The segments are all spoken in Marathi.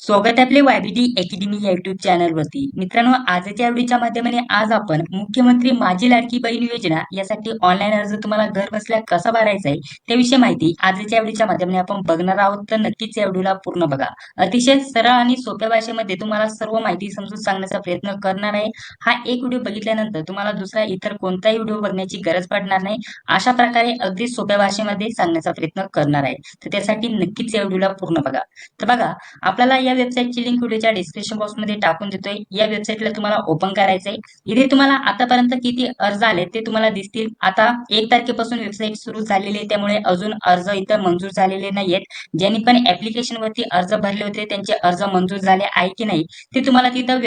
स्वागत आहे आपले वायबीटी अकॅडमी या युट्यूब चॅनलवरती. मित्रांनो, आजच्या आवडीच्या माध्यमाने आज आपण मुख्यमंत्री माझी लाडकी बहीण योजना यासाठी ऑनलाईन अर्ज तुम्हाला घर बसल्या कसा भरायचा आहे त्याविषयी माहिती आजच्या आवडीच्या माध्यमाने आपण बघणार आहोत. तर नक्कीच या व्हिडिओला पूर्ण बघा. अतिशय सरळ आणि सोप्या भाषेमध्ये तुम्हाला सर्व माहिती समजून सांगण्याचा प्रयत्न करणार आहे. हा एक व्हिडिओ बघितल्यानंतर तुम्हाला दुसरा इतर कोणताही व्हिडिओ बघण्याची गरज पडणार नाही. अशा प्रकारे अगदी सोप्या भाषेमध्ये सांगण्याचा प्रयत्न करणार आहे. तर त्यासाठी नक्कीच या व्हिडिओला पूर्ण बघा. तर बघा, आपल्याला या वेबसाईटची लिंक व्हिडिओच्या डिस्क्रिप्शन बॉक्समध्ये टाकून देतोय. या वेबसाईटला तुम्हाला ओपन करायचंय. इथे तुम्हाला आतापर्यंत किती अर्ज आले ते तुम्हाला दिसतील. आता 1 तारखेपासून वेबसाईट सुरू झालेली आहे, त्यामुळे अजून अर्ज इथं मंजूर झालेले नाहीयेत. ज्यांनी पण ऍप्लिकेशन वरती अर्ज भरले होते त्यांचे अर्ज मंजूर झाले आहे की नाही ते तुम्हाला तिथं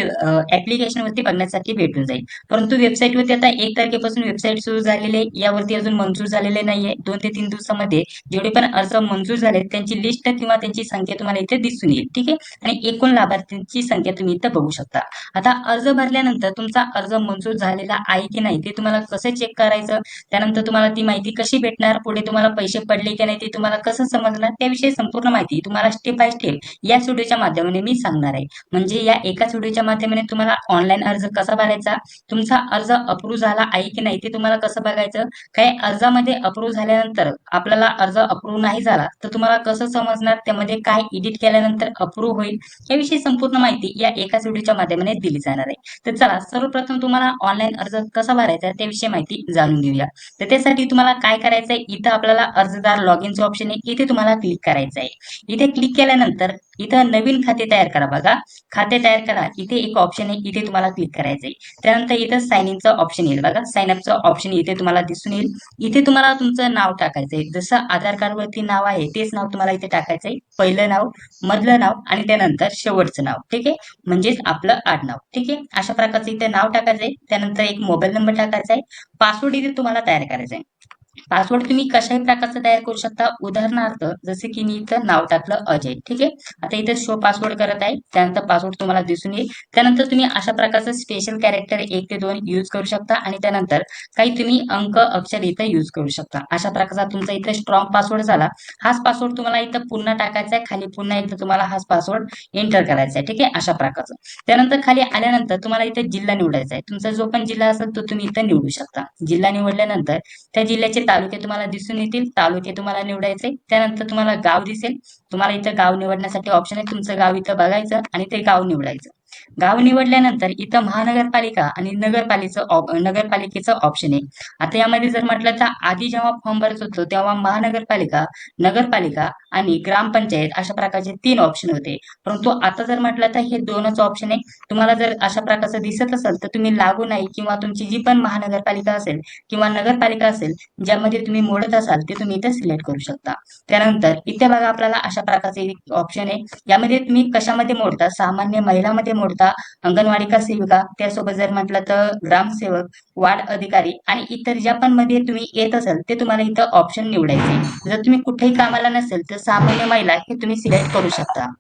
ऍप्लिकेशन वरती बघण्यासाठी भेटून जाईल. परंतु वेबसाईट वरती आता 1 तारखेपासून वेबसाईट सुरू झालेली आहे, यावरती अजून मंजूर झालेले नाहीये. 2 ते 3 दिवसामध्ये जेवढे पण अर्ज मंजूर झाले त्यांची लिस्ट किंवा त्यांची संख्या तुम्हाला इथे दिसून येईल. ठीक आहे, आणि एकूण लाभार्थ्यांची संख्या तुम्ही इथं बघू शकता. आता अर्ज भरल्यानंतर तुमचा अर्ज मंजूर झालेला आहे की नाही ते तुम्हाला कसं चेक करायचं, त्यानंतर तुम्हाला ती माहिती कशी भेटणार, पुढे तुम्हाला पैसे पडले की नाही ते तुम्हाला कसं समजणार, त्याविषयी संपूर्ण माहिती तुम्हाला स्टेप बाय स्टेप या व्हिडिओच्या माध्यमाने मी सांगणार आहे. म्हणजे या एकाच व्हिडिओच्या माध्यमाने तुम्हाला ऑनलाईन अर्ज कसा भरायचा, तुमचा अर्ज अप्रूव्ह झाला आहे की नाही ते तुम्हाला कसं बघायचं, काही अर्जामध्ये अप्रूव्ह झाल्यानंतर आपल्याला अर्ज अप्रूव्ह नाही झाला तर तुम्हाला कसं समजणार, त्यामध्ये काय एडिट केल्यानंतर अप्रूव्ह होईल, याविषयी संपूर्ण माहिती या एकाच व्हिडिओच्या माध्यमाने दिली जाणार आहे. तर चला, सर्वप्रथम तुम्हाला ऑनलाईन अर्ज कसा भरायचा त्याविषयी माहिती जाणून घेऊया. तर त्यासाठी तुम्हाला काय करायचंय, इथं आपल्याला अर्जदार लॉग इनचं ऑप्शन आहे, इथे तुम्हाला क्लिक करायचं आहे. इथे क्लिक केल्यानंतर इथं नवीन खाते तयार करा. बघा, खाते तयार करा, इथे एक ऑप्शन आहे, इथे तुम्हाला क्लिक करायचंय. त्यानंतर इथं साइन इनचं ऑप्शन येईल. बघा, साइन अपचं ऑप्शन इथे तुम्हाला दिसून येईल. इथे तुम्हाला तुमचं नाव टाकायचंय. जसं आधार कार्ड वरती नाव आहे तेच नाव तुम्हाला इथे टाकायचंय. पहिलं नाव, मधलं नाव आणि त्यानंतर शेवटचं नाव. ठीक आहे, म्हणजेच आपलं आडनाव. ठीक आहे, अशा प्रकारचं इथे नाव टाकायचंय. त्यानंतर एक मोबाईल नंबर टाकायचा आहे. पासवर्ड इथे तुम्हाला तयार करायचा आहे. पासवर्ड तुम्ही कशाही प्रकारचं तयार करू शकता. उदाहरणार्थ जसे की मी इथं नाव टाकलं अजय. ठीक आहे, आता इथे शो पासवर्ड करत आहे. त्यानंतर पासवर्ड तुम्हाला दिसून येईल. त्यानंतर तुम्ही अशा प्रकारचं स्पेशल कॅरेक्टर 1 ते 2 यूज करू शकता आणि त्यानंतर काही तुम्ही अंक अक्षर इथं यूज करू शकता. अशा प्रकारचा तुमचा इथे स्ट्रॉंग पासवर्ड झाला. हाच पासवर्ड तुम्हाला इथं पुन्हा टाकायचा आहे. खाली पुन्हा एकदा तुम्हाला हाच पासवर्ड एंटर करायचा आहे. ठीक आहे, अशा प्रकारचं. त्यानंतर खाली आल्यानंतर तुम्हाला इथे जिल्हा निवडायचा आहे. तुमचा जो पण जिल्हा असेल तो तुम्ही इथं निवडू शकता. जिल्हा निवडल्यानंतर त्या जिल्ह्याचे तालुके तुम्हाला दिसून येतील. तालुके तुम्हाला निवडायचे. त्यानंतर तुम्हाला गाव दिसेल. तुम्हाला इथं गाव निवडण्यासाठी ऑप्शन आहे. तुमचं गाव इथं बघायचं आणि ते गाव निवडायचं. गाव निवडल्यानंतर इथं महानगरपालिका आणि नगरपालिकेचं ऑप्शन आहे. आता यामध्ये जर म्हटलं तर आधी जेव्हा फॉर्म भरत होतो तेव्हा महानगरपालिका, नगरपालिका आणि ग्रामपंचायत अशा प्रकारचे 3 ऑप्शन होते. परंतु आता जर म्हटलं तर हे 2च ऑप्शन आहे. तुम्हाला जर अशा प्रकारचं दिसत असेल तर तुम्ही लागू नाही किंवा तुमची जी पण महानगरपालिका असेल किंवा नगरपालिका असेल ज्यामध्ये तुम्ही मोडत असाल ते तुम्ही इथे सिलेक्ट करू शकता. त्यानंतर इथे बघा, आपल्याला अशा प्रकारचे ऑप्शन आहे. यामध्ये तुम्ही कशामध्ये मोडता, सामान्य महिलामध्ये मोडता, अंगणवाडी का सेविका, त्यासोबत जर म्हटलं तर ग्रामसेवक, वार्ड अधिकारी आणि इतर ज्या पण मध्ये तुम्ही येत असाल ते तुम्हाला इथं ऑप्शन निवडायचे. जर तुम्ही कुठेही कामाला नसेल तर सामान्य महिला हे तुम्ही सिलेक्ट करू शकता.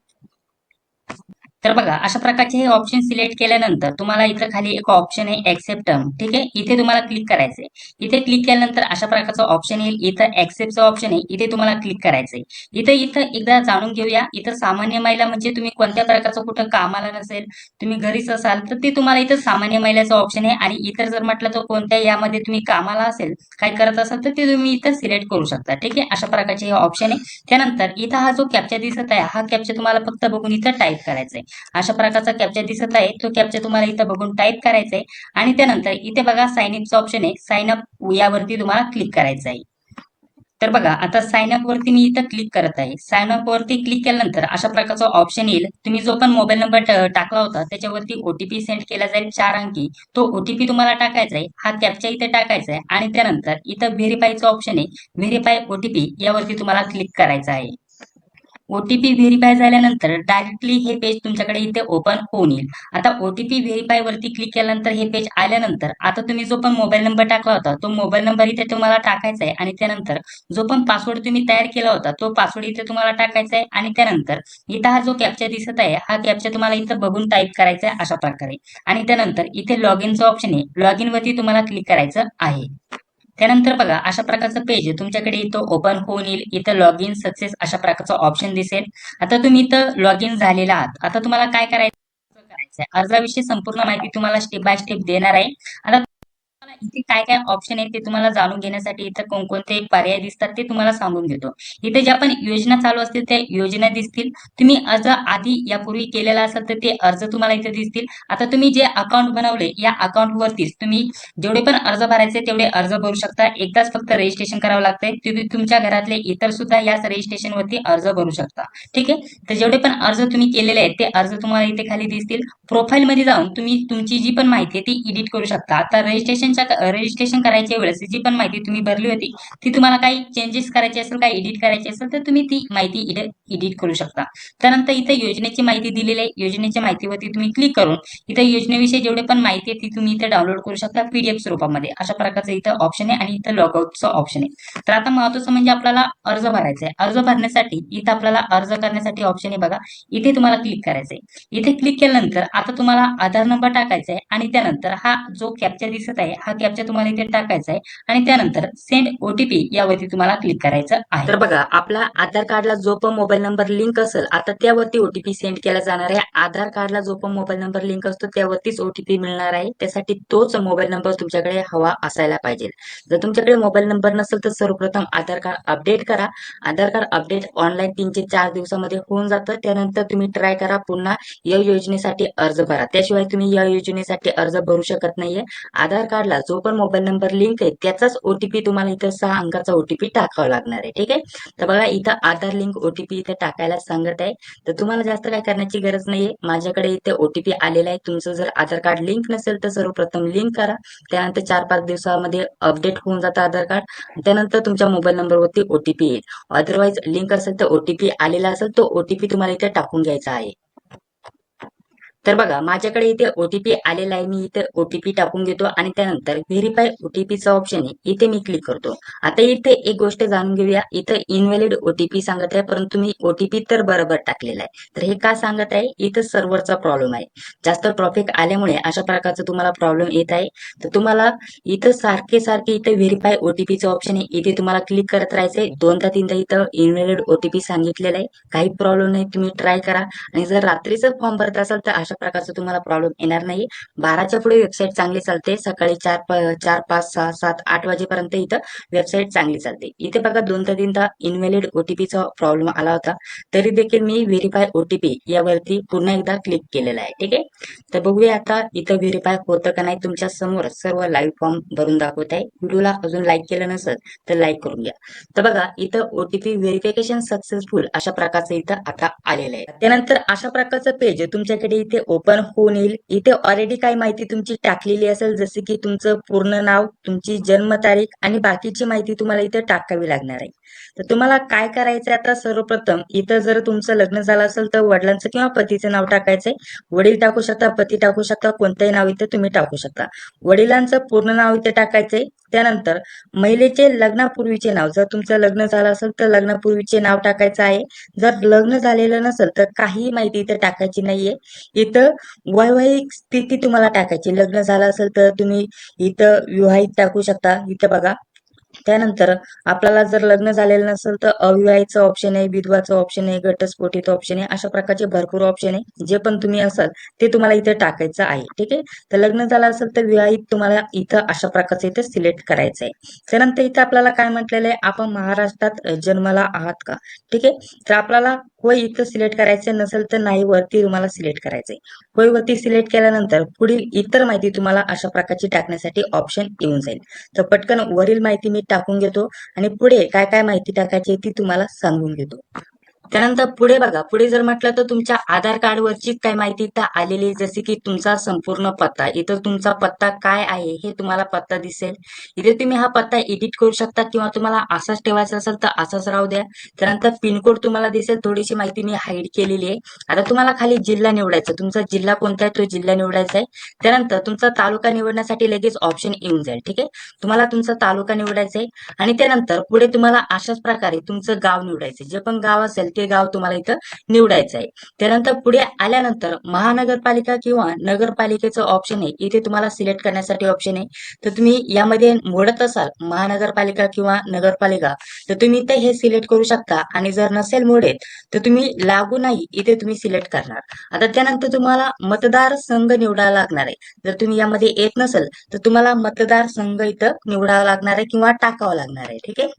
तर बघा, अशा प्रकारचे हे ऑप्शन सिलेक्ट केल्यानंतर तुम्हाला इथं खाली एक ऑप्शन आहे एक्सेप्ट टर्म. ठीक आहे, इथे तुम्हाला क्लिक करायचंय. इथे क्लिक केल्यानंतर अशा प्रकारचं ऑप्शन येईल. इथं एक्सेप्टचं ऑप्शन आहे, इथे तुम्हाला क्लिक करायचंय. इथं इथं एकदा जाणून घेऊया. इथं सामान्य महिला म्हणजे तुम्ही कोणत्या प्रकारचं कुठं कामाला नसेल, तुम्ही घरीच असाल तर ते तुम्हाला इथं सामान्य महिलाचं ऑप्शन आहे. आणि इतर जर म्हटलं तर कोणत्या यामध्ये तुम्ही कामाला असेल, काय करत असाल तर ते तुम्ही इथं सिलेक्ट करू शकता. ठीक आहे, अशा प्रकारचे हे ऑप्शन आहे. त्यानंतर इथं हा जो कॅप्चा दिसत आहे हा कॅप्चा तुम्हाला फक्त बघून इथं टाईप करायचा आहे. अशा प्रकारचा कॅप्चा दिसत आहे, तो कॅप्चा तुम्हाला इथं बघून टाईप करायचा आहे. आणि त्यानंतर इथे बघा साइन अपचं ऑप्शन आहे. साइन अप यावरती तुम्हाला क्लिक करायचं आहे. तर बघा, आता साइन अप वरती मी इथं क्लिक करत आहे. साइन अप वरती क्लिक केल्यानंतर अशा प्रकारचा ऑप्शन येईल. तुम्ही जो पण मोबाईल नंबर टाकला होता त्याच्यावरती ओटीपी सेंड केला जाईल 4 अंकी. तो ओटीपी तुम्हाला टाकायचा आहे. हा कॅप्चा इथे टाकायचा आहे आणि त्यानंतर इथं व्हेरीफायचं ऑप्शन आहे. व्हेरीफाय ओटीपी यावरती तुम्हाला क्लिक करायचं आहे. ओटीपी व्हेरीफाय झाल्यानंतर डायरेक्टली हे पेज तुमच्याकडे इथे ओपन होऊन येईल. आता ओटीपी व्हेरीफाय वरती क्लिक केल्यानंतर हे पेज आल्यानंतर आता तुम्ही जो पण मोबाईल नंबर टाकला होता तो मोबाईल नंबर इथे तुम्हाला टाकायचा आहे. आणि त्यानंतर जो पण पासवर्ड तुम्ही तयार केला होता तो पासवर्ड इथे तुम्हाला टाकायचा आहे. आणि त्यानंतर इथं हा जो कॅप्चा दिसत आहे हा कॅप्चा तुम्हाला इथं बघून टाईप करायचा आहे अशा प्रकारे. आणि त्यानंतर इथे लॉग इनचं ऑप्शन आहे. लॉग इन वरती तुम्हाला क्लिक करायचं आहे. त्यानंतर बघा अशा प्रकारचं पेज तुमच्याकडे इथं ओपन होऊन येईल. इथं लॉग इन सक्सेस अशा प्रकारचा ऑप्शन दिसेल. आता तुम्ही इथं लॉग इन झालेला आहात. आता तुम्हाला काय करायचंय, अर्जाविषयी संपूर्ण माहिती तुम्हाला स्टेप बाय स्टेप देणार आहे. आता तुम्हाला इथे काय काय ऑप्शन आहेत ते तुम्हाला जाणून घेण्यासाठी इथं कोणकोणते पर्याय दिसतात ते तुम्हाला सांगून घेतो. इथे ज्या पण योजना चालू असतील त्या योजना दिसतील. तुम्ही अर्ज आधी यापूर्वी केलेला असेल तर ते अर्ज तुम्हाला इथे दिसतील. आता तुम्ही जे अकाउंट बनवले या अकाउंट वरतीच तुम्ही जेवढे पण अर्ज भरायचे तेवढे अर्ज भरू शकता. एकदाच फक्त रजिस्ट्रेशन करावं लागतंय. तुम्ही तुमच्या घरातले इतर सुद्धा याच रजिस्ट्रेशन वरती अर्ज भरू शकता. ठीक आहे. तर जेवढे पण अर्ज तुम्ही केलेले आहेत ते अर्ज तुम्हाला इथे खाली दिसतील. प्रोफाईल मध्ये जाऊन तुम्ही तुमची जी पण माहिती आहे ती एडिट करू शकता. आता रजिस्ट्रेशन करायच्या वेळेस जी पण माहिती तुम्ही भरली होती ती तुम्हाला काही चेंजेस करायचे असेल, काही एडिट करायची असेल तर तुम्ही ती माहिती एडिट करू शकता. त्यानंतर इथे योजनेची माहिती दिलेली आहे. योजनेच्या माहितीवरती तुम्ही क्लिक करून इथे योजनेविषयी जेवढे पण माहिती आहे ती तुम्ही इथे डाउनलोड करू शकता पीडीएफ स्वरूपामध्ये. अशा प्रकारचं इथं ऑप्शन आहे आणि इथं लॉगआउटचं ऑप्शन आहे. तर आता महत्वाचं म्हणजे आपल्याला अर्ज भरायचा आहे. अर्ज भरण्यासाठी इथं आपल्याला अर्ज करण्यासाठी ऑप्शन आहे बघा, इथे तुम्हाला क्लिक करायचंय. इथे क्लिक केल्यानंतर आता तुम्हाला आधार नंबर टाकायचा आहे आणि त्यानंतर हा जो कॅप्चा दिसत आहे हा कॅप्चा तुम्हाला इथे टाकायचा आहे आणि त्यानंतर सेंड ओटीपी यावरती तुम्हाला क्लिक करायचं आहे. तर बघा आपला आधार कार्डला जो पण मोबाईल नंबर लिंक असेल आता त्यावरती ओटीपी सेंड केला जाणार आहे. आधार कार्डला जो पण मोबाईल नंबर लिंक असतो त्यावरतीच ओटीपी मिळणार आहे. त्यासाठी तोच मोबाईल नंबर तुमच्याकडे हवा असायला पाहिजे. जर तुमच्याकडे मोबाईल नंबर नसेल तर सर्वप्रथम आधार कार्ड अपडेट करा. आधार कार्ड अपडेट ऑनलाईन 3 ते 4 दिवसामध्ये होऊन जातं. त्यानंतर तुम्ही ट्राय करा पुन्हा या योजनेसाठी अर्ज भरा. त्याशिवाय तुम्ही या योजनेसाठी अर्ज भरू शकत नाहीये. आधार कार्डला जो पण मोबाईल नंबर लिंक आहे त्याचाच ओटीपी तुम्हाला इथं 6 अंकाचा ओटीपी टाकावा लागणार आहे. ठीक आहे. तर बघा इथं आधार लिंक ओटीपी इथे टाकायला सांगत आहे. तर तुम्हाला जास्त काय करण्याची गरज नाहीये. माझ्याकडे इथे ओटीपी आलेला आहे. तुमचं जर आधार कार्ड लिंक नसेल तर सर्वप्रथम लिंक करा. त्यानंतर 4-5 दिवसामध्ये अपडेट होऊन जातं आधार कार्ड. त्यानंतर तुमच्या मोबाईल नंबरवरती ओटीपी येईल. अदरवाईज लिंक असेल तर ओटीपी आलेला असेल तो ओटीपी तुम्हाला इथे टाकून घ्यायचा आहे. तर बघा माझ्याकडे इथे ओटीपी आलेला आहे. मी इथे ओटीपी टाकून घेतो आणि त्यानंतर व्हेरीफाय ओटीपीचा ऑप्शन आहे इथे मी क्लिक करतो. आता इथे एक गोष्ट जाणून घेऊया. इथे इनव्हॅलिड ओटीपी सांगत आहे परंतु मी ओटीपी तर बरोबर टाकलेला आहे. तर हे का सांगत आहे, इथं सर्व्हरचा प्रॉब्लेम आहे. जास्त ट्रॉफिक आल्यामुळे अशा प्रकारचा तुम्हाला प्रॉब्लेम येत आहे. तर तुम्हाला इथं सारखे सारखे इथे व्हेरीफाय ओटीपीचं ऑप्शन आहे इथे तुम्हाला क्लिक करत राहायचंय. 2दा-3दा इथं इनव्हॅलिड ओटीपी सांगितलेलं आहे. काही प्रॉब्लेम नाही, तुम्ही ट्राय करा. आणि जर रात्रीचं फॉर्म भरत असाल तर अशा प्रकारचा तुम्हाला प्रॉब्लेम येणार नाही. 12च्या पुढे वेबसाईट चांगली चालते. सकाळी 4, 5, 6, 7, 8 वाजेपर्यंत इथं वेबसाईट चांगली चालते. इथे बघा 2दा-3दा इनव्हॅलिड ओटीपीचा प्रॉब्लेम आला होता तरी देखील मी व्हेरीफाय ओटीपी यावरती पुन्हा एकदा क्लिक केलेला आहे. ठीक आहे. तर बघूया आता इथं व्हेरीफाय होतं का नाही. तुमच्या समोर सर्व लाईव्ह फॉर्म भरून दाखवत आहे. व्हिडिओला अजून लाईक केलं नसेल तर लाईक करून घ्या. तर बघा इथं ओटीपी व्हेरिफिकेशन सक्सेसफुल अशा प्रकारचं इथं आता आलेलं आहे. त्यानंतर अशा प्रकारचं पेज तुमच्याकडे इथे ओपन होऊन येईल. इथे ऑलरेडी काही माहिती तुमची टाकलेली असेल जसे की तुमचं पूर्ण नाव, तुमची जन्मतारीख आणि बाकीची माहिती तुम्हाला इथे टाकावी लागणार आहे. तर तुम्हाला काय करायचं आता, सर्वप्रथम इथं जर तुमचं लग्न झालं असेल तर वडिलांचं किंवा पतीचं नाव टाकायचंय. वडील टाकू शकता, पती टाकू शकता, कोणतंही नाव इथे तुम्ही टाकू शकता. वडिलांचं पूर्ण नाव इथे टाकायचंय. त्यानंतर महिलेचे लग्नापूर्वीचे नाव, जर तुमचं लग्न झालं असेल तर लग्नापूर्वीचे नाव टाकायचं आहे. जर लग्न झालेलं नसेल तर काही माहिती इथे टाकायची नाहीये. इथं वैवाहिक स्थिती तुम्हाला टाकायची. लग्न झालं असेल तर तुम्ही इथं विवाहित टाकू शकता. इथं बघा. त्यानंतर आपल्याला जर लग्न झालेलं नसेल तर अविवाहितचं ऑप्शन आहे, विधवाचं ऑप्शन आहे, घटस्फोटीचं ऑप्शन आहे. अशा प्रकारचे भरपूर ऑप्शन आहे. जे पण तुम्ही असाल ते तुम्हाला इथे टाकायचं आहे. ठीक आहे. तर लग्न झालं असेल तर विवाहित तुम्हाला इथं अशा प्रकारचं इथे सिलेक्ट करायचं आहे. त्यानंतर इथं आपल्याला काय म्हटलेलं आहे, आपण महाराष्ट्रात जन्माला आहात का. ठीक आहे. तर आपल्याला होय इथं सिलेक्ट करायचं, नसेल तर नाही वरती तुम्हाला सिलेक्ट करायचंय. होय वरती सिलेक्ट केल्यानंतर पुढील इतर माहिती तुम्हाला अशा प्रकारची टाकण्यासाठी ऑप्शन येऊन जाईल. तर पटकन वरील माहिती मी टाकून घेतो आणि पुढे काय काय माहिती टाकायची ती तुम्हाला सांगून घेतो. त्यानंतर पुढे बघा, पुढे जर म्हटलं तर तुमच्या आधार कार्डवरची काय माहिती इथं आलेली आहे, जसे की तुमचा संपूर्ण पत्ता. इथं तुमचा पत्ता काय आहे हे तुम्हाला पत्ता दिसेल. इथे तुम्ही हा पत्ता एडिट करू शकता किंवा तुम्हाला असाच ठेवायचा असेल तर असाच राहू द्या. त्यानंतर पिनकोड तुम्हाला दिसेल. थोडीशी माहिती मी हाईड केलेली आहे. आता तुम्हाला खाली जिल्हा निवडायचा, तुमचा जिल्हा कोणता आहे तो जिल्हा निवडायचा आहे. त्यानंतर तुमचा तालुका निवडण्यासाठी लगेच ऑप्शन येऊन जाईल. ठीक आहे. तुम्हाला तुमचा तालुका निवडायचा आहे आणि त्यानंतर पुढे तुम्हाला अशाच प्रकारे तुमचं गाव निवडायचं. जे पण गाव असेल ते ते गाव तुम्हाला इथं निवडायचं आहे. त्यानंतर पुढे आल्यानंतर महानगरपालिका किंवा नगरपालिकेचं ऑप्शन आहे, इथे तुम्हाला सिलेक्ट करण्यासाठी ऑप्शन आहे. तर तुम्ही यामध्ये मोडत असाल महानगरपालिका किंवा नगरपालिका, तर तुम्ही इथे हे सिलेक्ट करू शकता. आणि जर नसेल मोडेत तर तुम्ही लागू नाही इथे तुम्ही सिलेक्ट करणार. आता त्यानंतर तुम्हाला मतदार संघ निवडायला लागणार आहे. जर तुम्ही यामध्ये येत नसेल तर तुम्हाला मतदार संघ इथं निवडावा लागणार आहे किंवा टाकावं लागणार आहे. ठीक आहे.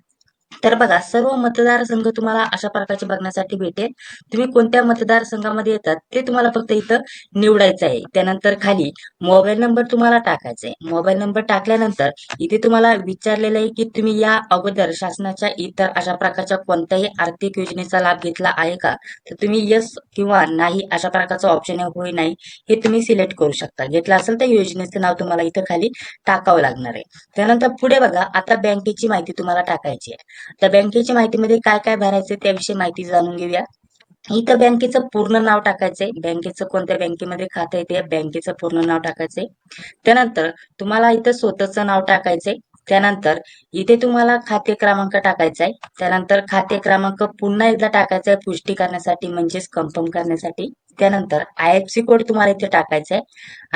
तर बघा, सर्व मतदारसंघ तुम्हाला अशा प्रकारचे बघण्यासाठी भेटेल. तुम्ही कोणत्या मतदारसंघामध्ये येतात ते तुम्हाला फक्त इथं निवडायचं आहे. त्यानंतर खाली मोबाईल नंबर तुम्हाला टाकायचा आहे. मोबाईल नंबर टाकल्यानंतर इथे तुम्हाला विचारलेलं आहे की तुम्ही या अगोदर शासनाच्या इतर अशा प्रकारच्या कोणत्याही आर्थिक योजनेचा लाभ घेतला आहे का? तर तुम्ही यस किंवा नाही अशा प्रकारचा ऑप्शन आहे, होय नाही हे तुम्ही सिलेक्ट करू शकता. घेतलं असेल तर योजनेचं नाव तुम्हाला इथं खाली टाकावं लागणार आहे. त्यानंतर पुढे बघा, आता बँकेची माहिती तुम्हाला टाकायची आहे. त्या बँकेच्या माहितीमध्ये काय काय भरायचं त्याविषयी माहिती जाणून घेऊया. इथं बँकेचं पूर्ण नाव टाकायचंय. बँकेचं कोणत्या बँकेमध्ये खातं आहे त्या बँकेचं पूर्ण नाव टाकायचंय. त्यानंतर तुम्हाला इथं स्वतःचं नाव टाकायचंय. त्यानंतर इथे तुम्हाला खाते क्रमांक टाकायचा आहे. त्यानंतर खाते क्रमांक पुन्हा एकदा टाकायचा आहे पुष्टी करण्यासाठी, म्हणजेच कन्फर्म करण्यासाठी. त्यानंतर IFSC कोड तुम्हाला इथे टाकायचा आहे.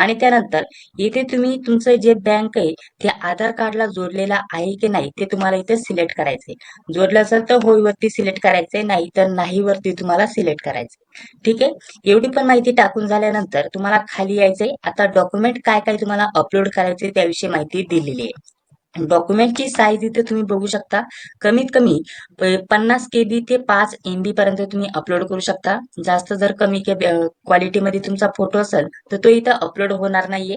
आणि त्यानंतर इथे तुम्ही तुमचं जे बँक आहे ते आधार कार्डला जोडलेला आहे की नाही ते तुम्हाला इथे सिलेक्ट करायचंय. जोडलं असेल तर होय वरती सिलेक्ट करायचंय, नाही तर नाही वरती तुम्हाला सिलेक्ट करायचंय. ठीक आहे. एवढी पण माहिती टाकून झाल्यानंतर तुम्हाला खाली यायचंय. आता डॉक्युमेंट काय काय तुम्हाला अपलोड करायचे त्याविषयी माहिती दिलेली आहे. डॉक्युमेंटची साईज इथे तुम्ही बघू शकता. कमीत कमी 50 KB ते 5 MB पर्यंत तुम्ही अपलोड करू शकता. जास्त जर कमी क्वालिटीमध्ये तुमचा फोटो असेल तर तो इथं अपलोड होणार नाहीये.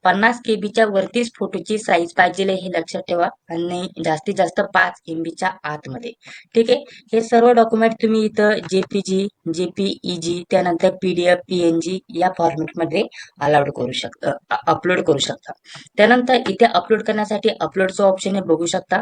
50 KB वरतीच फोटोची साईज पाहिजे हे लक्षात ठेवा. आणि जास्तीत जास्त 5 MB आतमध्ये. ठीक आहे. हे सर्व डॉक्युमेंट तुम्ही इथं JPG, JPEG, त्यानंतर PDF, PNG या फॉर्मॅटमध्ये अलाउड करू शकता, अपलोड करू शकता. त्यानंतर इथे अपलोड करण्यासाठी अपलोडचं ऑप्शन आहे, बघू शकता.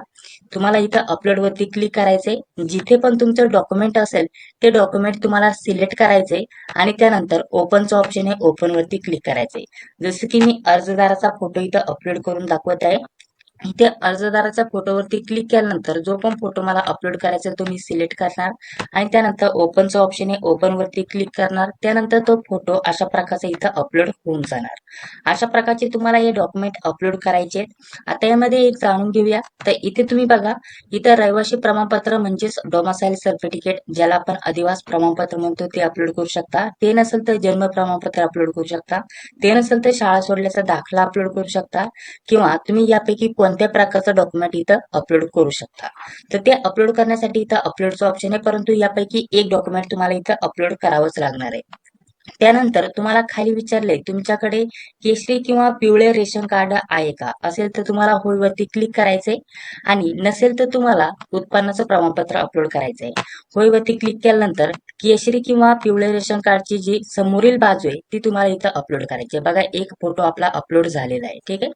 तुम्हाला इथं अपलोड वरती क्लिक करायचंय. जिथे पण तुमचं डॉक्युमेंट असेल ते डॉक्युमेंट तुम्हाला सिलेक्ट करायचंय. आणि त्यानंतर ओपनचं ऑप्शन आहे, ओपन वरती क्लिक करायचंय. जसं की मी अर्जदाराचा फोटो इथं अपलोड करून दाखवत आहे. इथे अर्जदाराच्या फोटोवरती क्लिक केल्यानंतर जो पण फोटो मला अपलोड करायचा तो मी सिलेक्ट करणार. आणि त्यानंतर ओपनचं ऑप्शन आहे, ओपन वरती क्लिक करणार. त्यानंतर तो फोटो अशा प्रकारचा इथं अपलोड होऊन जाणार. अशा प्रकारचे तुम्हाला हे डॉक्युमेंट अपलोड करायचे आहेत. आता यामध्ये एक जाणून घेऊया. तर इथे तुम्ही बघा, इथं रहिवासी प्रमाणपत्र म्हणजेच डोमासाईल सर्टिफिकेट, ज्याला आपण अधिवास प्रमाणपत्र म्हणतो, ते अपलोड करू शकता. ते नसेल तर जन्म प्रमाणपत्र अपलोड करू शकता. ते नसेल तर शाळा सोडल्याचा दाखला अपलोड करू शकता. किंवा तुम्ही यापैकी कोणत्या प्रकारचं डॉक्युमेंट इथं अपलोड करू शकता. तर ते अपलोड करण्यासाठी इथं अपलोडचं ऑप्शन आहे, परंतु यापैकी एक डॉक्युमेंट तुम्हाला इथं अपलोड करावंच लागणार आहे. त्यानंतर तुम्हाला खाली विचारले तुमच्याकडे केशरी किंवा पिवळे रेशन कार्ड आहे का? असेल तर तुम्हाला होय वरती क्लिक करायचंय. आणि नसेल तर तुम्हाला उत्पन्नाचं प्रमाणपत्र अपलोड करायचंय. होय वरती क्लिक केल्यानंतर केशरी किंवा पिवळे रेशन कार्डची जी समोरील बाजू आहे ती तुम्हाला इथं अपलोड करायची आहे. बघा, एक फोटो आपला अपलोड झालेला आहे. ठीक आहे.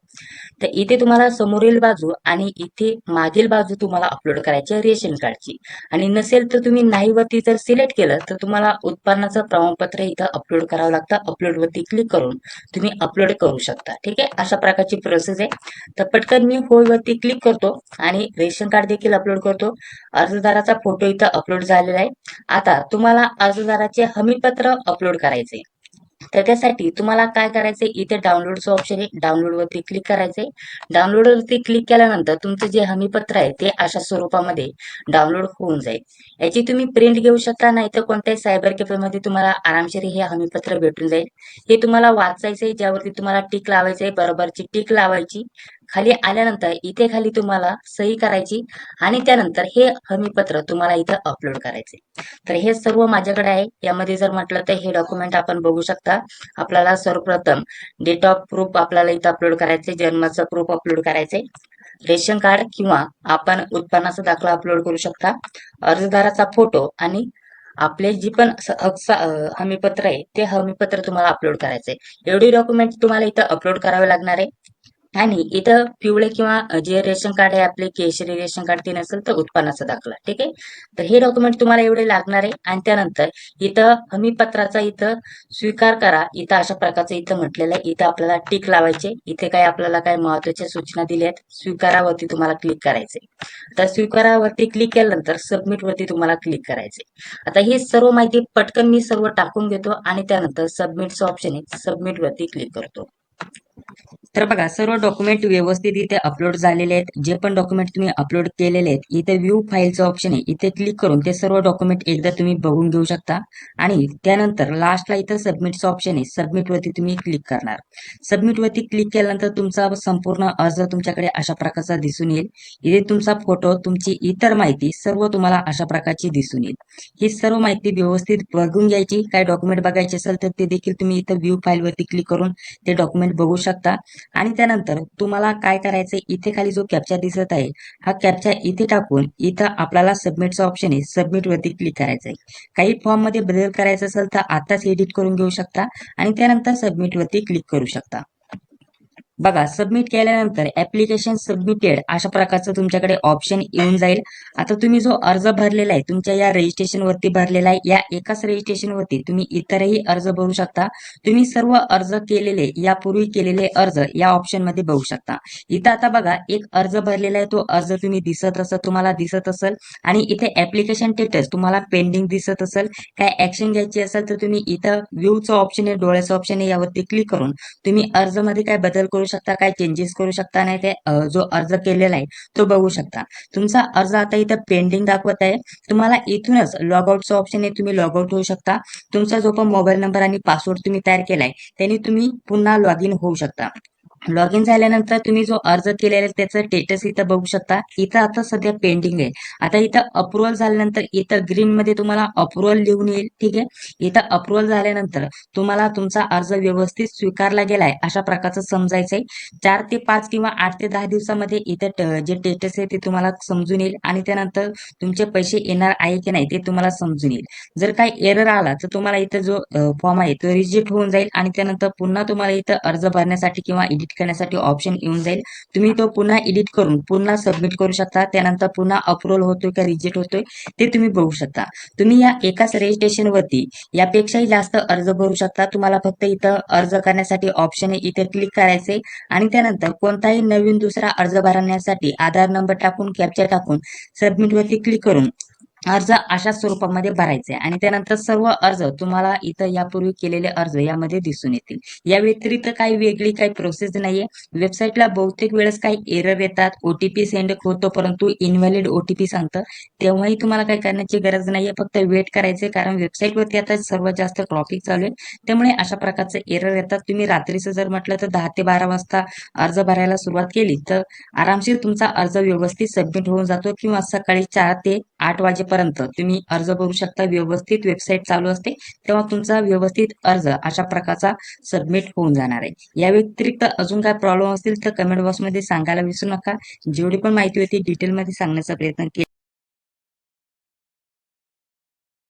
तर इथे तुम्हाला समोरील बाजू आणि इथे मागील बाजू तुम्हाला अपलोड करायची आहे रेशन कार्डची. आणि नसेल तर तुम्ही नाही वरती जर सिलेक्ट केलं तर तुम्हाला उत्पन्नाचं प्रमाणपत्र इथं अपलोड करावं लागतं. अपलोड वरती क्लिक करून तुम्ही अपलोड करू शकता. ठीक आहे. अशा प्रकारची प्रोसेस आहे. तर पटकन मी होय वरती क्लिक करतो आणि रेशन कार्ड देखील अपलोड करतो. अर्जदाराचा फोटो इथं अपलोड झालेला आहे. आता तुम्हाला अर्जदाराचे हमीपत्र अपलोड करायचे. तर त्यासाठी तुम्हाला काय करायचंय, इथे डाउनलोडचं ऑप्शन आहे, डाउनलोड वरती क्लिक करायचंय. डाउनलोड वरती क्लिक केल्यानंतर तुमचं जे हमीपत्र आहे ते अशा स्वरूपामध्ये डाउनलोड होऊन जाईल. याची तुम्ही प्रिंट घेऊ शकता, नाही तर कोणत्याही सायबर कॅफेमध्ये तुम्हाला आरामशीर हे हमीपत्र भेटून जाईल. हे तुम्हाला वाचायचंय, ज्यावरती तुम्हाला टिक लावायचंय, बरोबरची टिक लावायची. खाली आल्यानंतर इथे खाली तुम्हाला सही करायची. आणि त्यानंतर हे हमीपत्र तुम्हाला इथं अपलोड करायचे. तर हे सर्व माझ्याकडे आहे. यामध्ये जर म्हटलं तर हे डॉक्युमेंट आपण बघू शकता. आपल्याला सर्वप्रथम डेट ऑफ प्रूफ आपल्याला इथं अपलोड करायचे, जन्माचं प्रूफ अपलोड करायचे, रेशन कार्ड किंवा आपण उत्पन्नाचा दाखला अपलोड करू शकता, अर्जदाराचा फोटो आणि आपले जी पण हमीपत्र आहे ते हमीपत्र तुम्हाला अपलोड करायचे. एवढी डॉक्युमेंट तुम्हाला इथं अपलोड करावे लागणार आहे. आणि इथं पिवळे किंवा जे रेशन कार्ड आहे आपले केशरी रेशन कार्ड ते नसेल तर उत्पन्नाचा दाखला. ठीक आहे. तर हे डॉक्युमेंट तुम्हाला एवढे लागणार आहे आणि त्यानंतर इथं हमीपत्राचा इथं स्वीकार करा. इथं अशा प्रकारचं इथं म्हटलेलं आहे. इथं आपल्याला टिक लावायचे. इथे काय आपल्याला काय महत्वाच्या सूचना दिल्या आहेत. स्वीकारावरती तुम्हाला क्लिक करायचे. आता स्वीकारावरती क्लिक केल्यानंतर सबमिट वरती तुम्हाला क्लिक करायचे. आता ही सर्व माहिती पटकन मी सर्व टाकून घेतो आणि त्यानंतर सबमिटचं ऑप्शन आहे. सबमिट वरती क्लिक करतो. तर बघा सर्व डॉक्युमेंट व्यवस्थित इथे अपलोड झालेले आहेत. जे पण डॉक्युमेंट तुम्ही अपलोड केलेले आहेत इथे व्ह्यू फाईलचं ऑप्शन आहे. इथे क्लिक करून ते सर्व डॉक्युमेंट एकदा तुम्ही बघून घेऊ शकता आणि त्यानंतर लास्टला इथं सबमिटचं ऑप्शन आहे. सबमिट वरती तुम्ही क्लिक करणार. सबमिट वरती क्लिक केल्यानंतर तुमचा संपूर्ण अर्ज तुमच्याकडे अशा प्रकारचा दिसून येईल. इथे तुमचा फोटो, तुमची इतर माहिती सर्व तुम्हाला अशा प्रकारची दिसून येईल. ही सर्व माहिती व्यवस्थित बघून घ्यायची. काय डॉक्युमेंट बघायचे असेल तर ते देखील तुम्ही इथं व्ह्यू फाईल वरती क्लिक करून ते डॉक्युमेंट बघू शकता. आणि त्यानंतर तुम्हाला काय करायचंय इथे खाली जो कॅप्चा दिसत आहे हा कॅप्चा इथे टाकून इथं आपल्याला सबमिटचा ऑप्शन आहे. सबमिट वरती क्लिक करायचंय. काही फॉर्म मध्ये बदल करायचा असेल तर आताच एडिट करून घेऊ शकता आणि त्यानंतर सबमिट वरती क्लिक करू शकता. बघा सबमिट केल्यानंतर ऍप्लिकेशन सबमिटेड अशा प्रकारचं तुमच्याकडे ऑप्शन येऊन जाईल. आता तुम्ही जो अर्ज भरलेला आहे तुमच्या या रजिस्ट्रेशन वरती भरलेला आहे, या एकाच रजिस्ट्रेशन वरती तुम्ही इतरही अर्ज भरू शकता. तुम्ही सर्व अर्ज केलेले यापूर्वी केलेले अर्ज या ऑप्शन मध्ये बघू शकता. इथं आता बघा एक अर्ज भरलेला आहे, तो अर्ज तुम्ही तुम्हाला दिसत असेल आणि इथे ऍप्लिकेशन स्टेटस तुम्हाला पेंडिंग दिसत असेल. काय ऍक्शन घ्यायची असेल तर तुम्ही इथं व्ह्यूचं ऑप्शन आहे, डोळ्याचं ऑप्शन आहे, यावरती क्लिक करून तुम्ही अर्जमध्ये काय बदल करू शकता, काय चेंजेस करू शकता नाही ते जो अर्ज केलेला आहे तो बघू शकता. तुमचा अर्ज आता इथं पेंडिंग दाखवत आहे. तुम्हाला इथूनच लॉगआउटचं ऑप्शन आहे, तुम्ही लॉगआउट होऊ शकता. तुमचा जो पण मोबाईल नंबर आणि पासवर्ड तुम्ही तयार केलाय त्याने तुम्ही पुन्हा लॉग इन होऊ शकता. लॉग इन झाल्यानंतर तुम्ही जो अर्ज केलेला आहे त्याचं स्टेटस इथं बघू शकता. इथं आता सध्या पेंडिंग आहे. आता इथं अप्रुव्हल झाल्यानंतर इथं ग्रीन मध्ये तुम्हाला अप्रुव्हल लिहून येईल. ठीक आहे. इथं अप्रुव्हल झाल्यानंतर तुम्हाला तुमचा अर्ज व्यवस्थित स्वीकारला गेलाय अशा प्रकारचं समजायचंय. 4 ते 5 किंवा 8 ते 10 दिवसामध्ये इथं जे स्टेटस आहे ते तुम्हाला समजून येईल आणि त्यानंतर तुमचे पैसे येणार आहे की नाही ते तुम्हाला समजून येईल. जर काही एरर आला तर तुम्हाला इथं जो फॉर्म आहे तो रिजेक्ट होऊन जाईल आणि त्यानंतर पुन्हा तुम्हाला इथं अर्ज भरण्यासाठी किंवा एडिट करण्यासाठी ऑप्शन येऊन जाईल. तुम्ही तो पुन्हा एडिट करून पुन्हा सबमिट करू शकता. त्यानंतर पुन्हा अप्रुव्हल होतोय का रिजेक्ट होतोय ते तुम्ही बघू शकता. तुम्ही या एकाच रजिस्ट्रेशन वरती यापेक्षाही जास्त अर्ज भरू शकता. तुम्हाला फक्त इथं अर्ज करण्यासाठी ऑप्शन आहे, इथे क्लिक करायचे आणि त्यानंतर कोणताही नवीन दुसरा अर्ज भरण्यासाठी आधार नंबर टाकून कॅप्चा टाकून सबमिट वरती क्लिक करून अर्ज अशा स्वरूपामध्ये भरायचे आणि त्यानंतर सर्व अर्ज तुम्हाला इथं यापूर्वी केलेले अर्ज यामध्ये दिसून येतील. या व्यतिरिक्त काही वेगळी काही प्रोसेस नाहीये. वेबसाईटला बहुतेक वेळेस काही एरर येतात, ओटीपी सेंड होतो परंतु इनव्हॅलिड ओटीपी सांगतं. तेव्हाही तुम्हाला काही करण्याची गरज नाहीये, फक्त वेट करायचे कारण वेबसाईटवरती आता सर्वात जास्त ट्रॉफिक चालू आहे. त्यामुळे अशा प्रकारचे एरर येतात. तुम्ही रात्रीचं जर म्हटलं तर 10 ते 12 वाजता अर्ज भरायला सुरुवात केली तर आरामशीर तुमचा अर्ज व्यवस्थित सबमिट होऊन जातो किंवा सकाळी 4 ते 8 वाजेपर्यंत तुम्ही अर्ज भरू शकता. व्यवस्थित वेबसाईट चालू असते तेव्हा तुमचा व्यवस्थित अर्ज अशा प्रकारचा सबमिट होऊन जाणार आहे. या व्यतिरिक्त अजून काय प्रॉब्लेम असतील तर कमेंट बॉक्समध्ये सांगायला विसरू नका. जेवढी पण माहिती होती डिटेलमध्ये सांगण्याचा प्रयत्न केला.